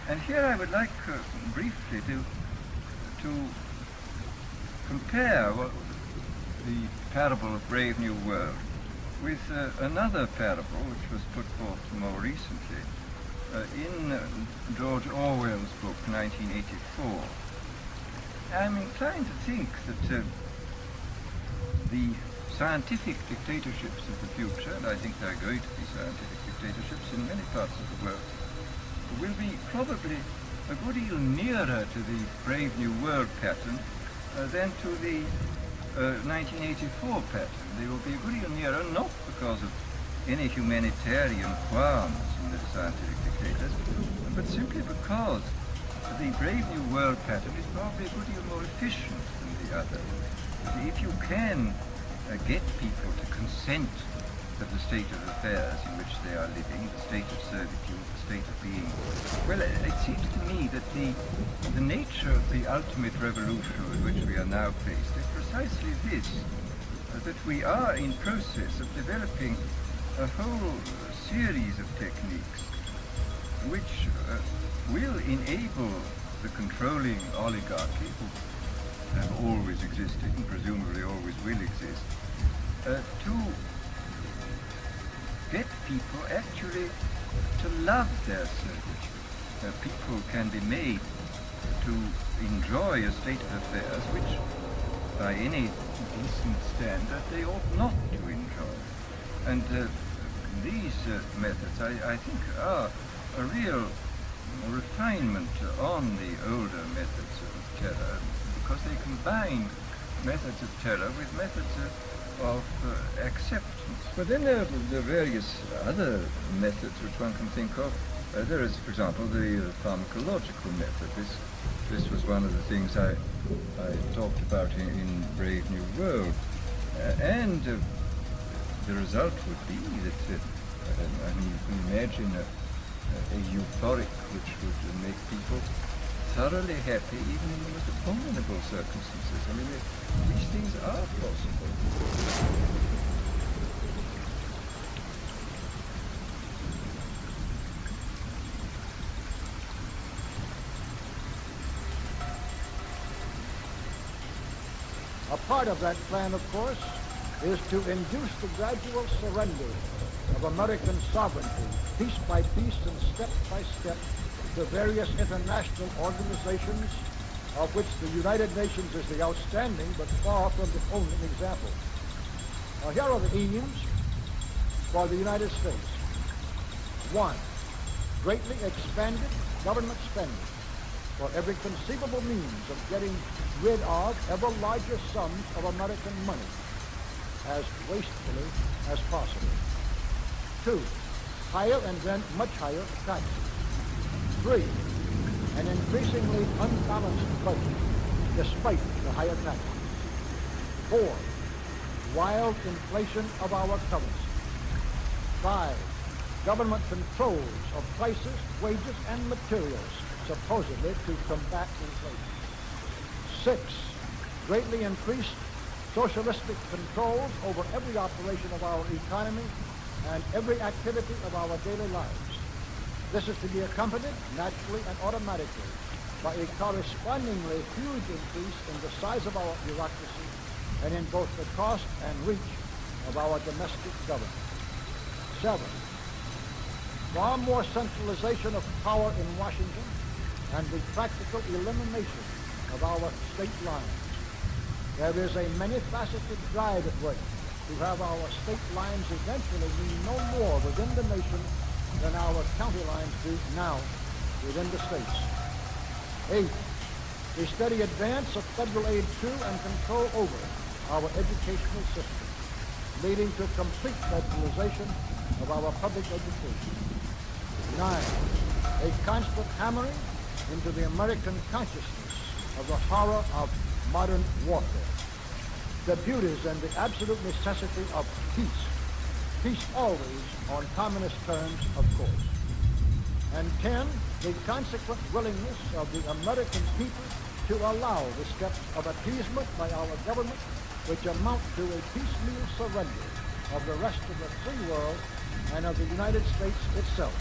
And here I would like briefly to compare the parable of Brave New World with another parable which was put forth more recently in George Orwell's book 1984. I'm inclined to think that the scientific dictatorships of the future, and I think there are going to be scientific dictatorships in many parts of the world, will be probably a good deal nearer to the Brave New World pattern than to the 1984 pattern. They will be a good deal nearer, not because of any humanitarian qualms in the scientific dictators, but simply because the Brave New World pattern is probably a good deal more efficient than the other. If you can get people to consent to the state of affairs in which they are living, the state of servitude, the state of being, well, it seems to me that the nature of the ultimate revolution with which we are now faced is precisely this, that we are in process of developing a whole series of techniques which will enable the controlling oligarchy, who have always existed and presumably always will exist, to get people actually to love their servitude. People can be made to enjoy a state of affairs which, by any decent standard, they ought not to enjoy. And these methods, I think, are a real refinement on the older methods of terror, because they combine methods of terror with methods of acceptance. But then there are various other methods which one can think of. There is, for example, the pharmacological method. This was one of the things I talked about in Brave New World. And the result would be that, I mean, you can imagine a euphoric which would make people thoroughly happy even in the most abominable circumstances. I mean, these things are possible. A part of that plan, of course, is to induce the gradual surrender of American sovereignty, piece by piece and step by step, to various international organizations, of which the United Nations is the outstanding but far from the only example. Now, here are the aims for the United States. 1. Greatly expanded government spending for every conceivable means of getting rid of ever larger sums of American money as wastefully as possible. 2. Higher and then much higher taxes. 3. An increasingly unbalanced budget despite the higher taxes. 4. Wild inflation of our currency. 5. Government controls of prices, wages, and materials, supposedly to combat inflation. 6. Greatly increased socialistic controls over every operation of our economy and every activity of our daily lives. This is to be accompanied, naturally and automatically, by a correspondingly huge increase in the size of our bureaucracy and in both the cost and reach of our domestic government. 7. Far more centralization of power in Washington and the practical elimination of our state lines. There is a many-faceted drive at work to have our state lines eventually mean no more within the nation than our county lines do now within the states. 8. The steady advance of federal aid to and control over our educational system, leading to complete federalization of our public education. 9. A constant hammering into the American consciousness of the horror of modern warfare, the beauties and the absolute necessity of peace. Peace always on communist terms, of course. And 10, the consequent willingness of the American people to allow the steps of appeasement by our government which amount to a piecemeal surrender of the rest of the free world and of the United States itself.